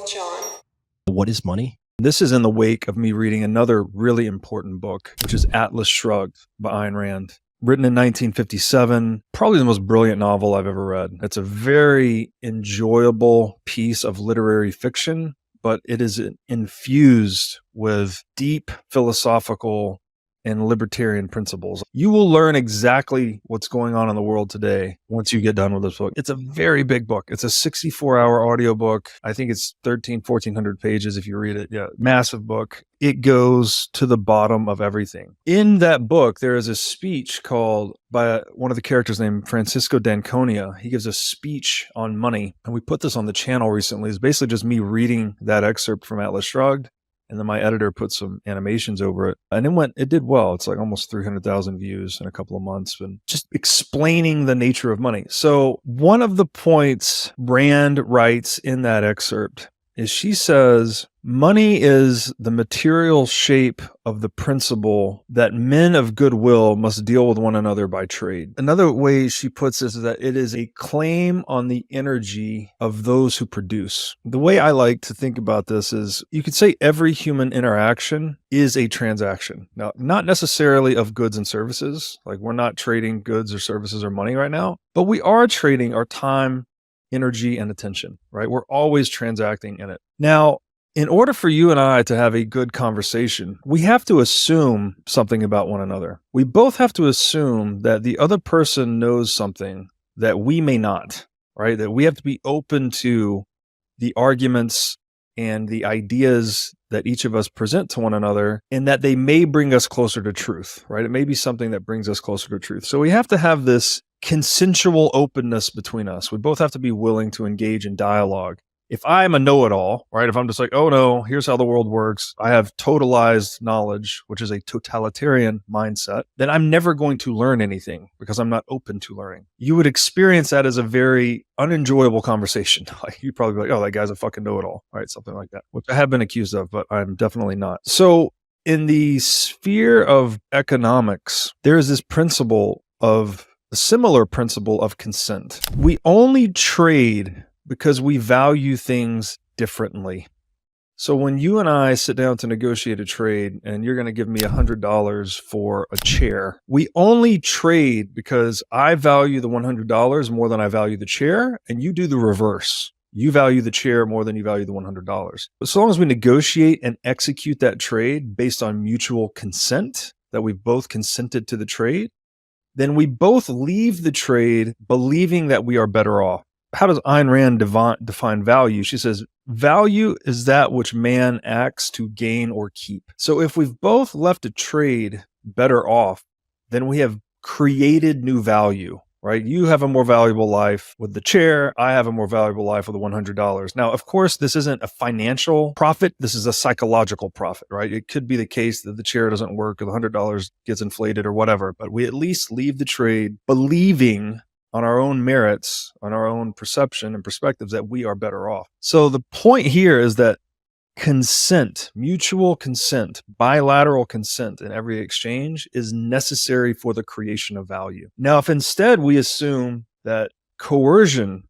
𝗪𝗟𝗡. What is money? This is in the wake of me reading another really important book, which is Atlas Shrugged by Ayn Rand. Written in 1957, probably the most brilliant novel I've ever read. It's a very enjoyable piece of literary fiction, but it is infused with deep philosophical and libertarian principles. You will learn exactly what's going on in the world today once you get done with this book. It's a very big book. It's a 64-hour audiobook. I think it's 1,400 pages if you read it. Yeah, massive book. It goes to the bottom of everything. In that book, there is a speech called by one of the characters named Francisco d'Anconia. He gives a speech on money. And we put this on the channel recently. It's basically just me reading that excerpt from Atlas Shrugged. And then my editor put some animations over it. And it did well. It's like almost 300,000 views in a couple of months. And just explaining the nature of money. So one of the points Rand writes in that excerpt is she says, money is the material shape of the principle that men of goodwill must deal with one another by trade. Another way she puts this is that it is a claim on the energy of those who produce. The way I like to think about this is you could say every human interaction is a transaction. Now, not necessarily of goods and services, like we're not trading goods or services or money right now, but we are trading our time, energy, and attention, right? We're always transacting in it. Now, in order for you and I to have a good conversation, we have to assume something about one another. We both have to assume that the other person knows something that we may not, right? That we have to be open to the arguments and the ideas that each of us present to one another, and that they may bring us closer to truth, right? It may be something that brings us closer to truth. So we have to have this consensual openness between us. We both have to be willing to engage in dialogue. If I'm a know-it-all, right? If I'm just like, oh no, here's how the world works. I have totalized knowledge, which is a totalitarian mindset, then I'm never going to learn anything because I'm not open to learning. You would experience that as a very unenjoyable conversation. Like you'd probably be like, oh, that guy's a fucking know-it-all, right? Something like that, which I have been accused of, but I'm definitely not. So in the sphere of economics, there is this principle of a similar principle of consent. We only trade because we value things differently. So when you and I sit down to negotiate a trade and you're going to give me $100 for a chair, we only trade because I value the $100 more than I value the chair, and you do the reverse. You value the chair more than you value the $100. But so long as we negotiate and execute that trade based on mutual consent, that we've both consented to the trade, then we both leave the trade believing that we are better off. How does Ayn Rand define value? She says, value is that which man acts to gain or keep. So if we've both left a trade better off, then we have created new value, right? You have a more valuable life with the chair. I have a more valuable life with the $100. Now, of course, this isn't a financial profit. This is a psychological profit, right? It could be the case that the chair doesn't work or the $100 gets inflated or whatever, but we at least leave the trade believing on our own merits, on our own perception and perspectives that we are better off. So the point here is that consent, mutual consent, bilateral consent in every exchange is necessary for the creation of value. Now, if instead we assume that coercion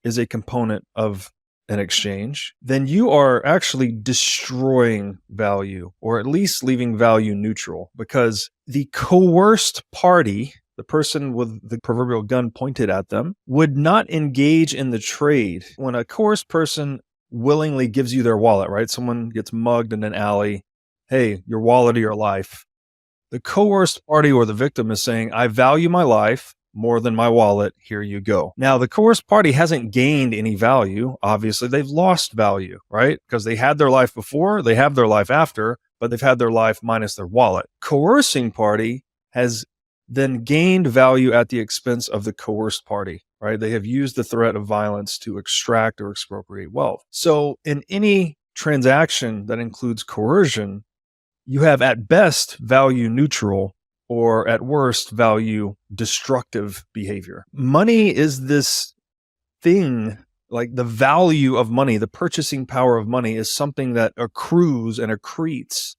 is a component of an exchange, then you are actually destroying value, or at least leaving value neutral, because the coerced party, the person with the proverbial gun pointed at them, would not engage in the trade. When a coerced person willingly gives you their wallet, right? Someone gets mugged in an alley. Hey, your wallet or your life. The coerced party or the victim is saying, I value my life more than my wallet. Here you go. Now, the coerced party hasn't gained any value. Obviously, they've lost value, right? Because they had their life before, they have their life after, but they've had their life minus their wallet. Coercing party has then gained value at the expense of the coerced party, right? They have used the threat of violence to extract or expropriate wealth. So in any transaction that includes coercion, you have at best value neutral, or at worst value destructive behavior. Money is this thing, like the value of money, the purchasing power of money is something that accrues and accretes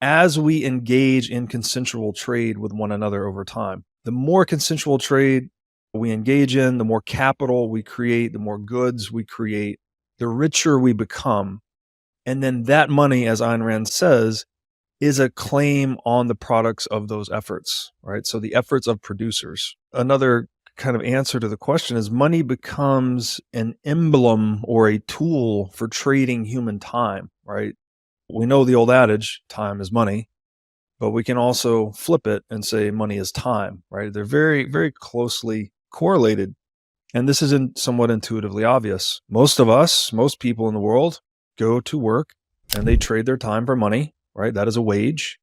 as we engage in consensual trade with one another over time. The more consensual trade we engage in, the more capital we create, the more goods we create, the richer we become. And then that money, as Ayn Rand says, is a claim on the products of those efforts, right? So the efforts of producers. Another kind of answer to the question is money becomes an emblem or a tool for trading human time, right? We know the old adage, time is money, but we can also flip it and say money is time, right? They're very, very closely correlated. And this is somewhat intuitively obvious. Most people in the world go to work and they trade their time for money, right? That is a wage.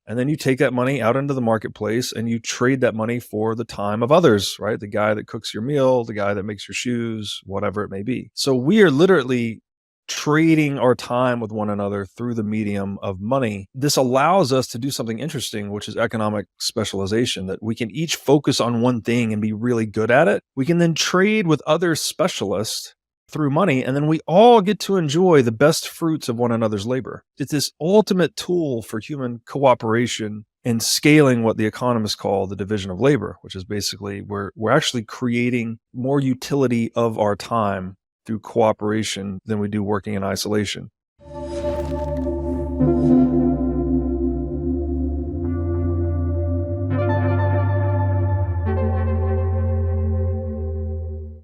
And then you take that money out into the marketplace and you trade that money for the time of others, right? The guy that cooks your meal, the guy that makes your shoes, whatever it may be. So we are literally trading our time with one another through the medium of money. This allows us to do something interesting, which is economic specialization, that we can each focus on one thing and be really good at it. We can then trade with other specialists through money, and then we all get to enjoy the best fruits of one another's labor. It's this ultimate tool for human cooperation and scaling what the economists call the division of labor, which is basically we're actually creating more utility of our time through cooperation than we do working in isolation.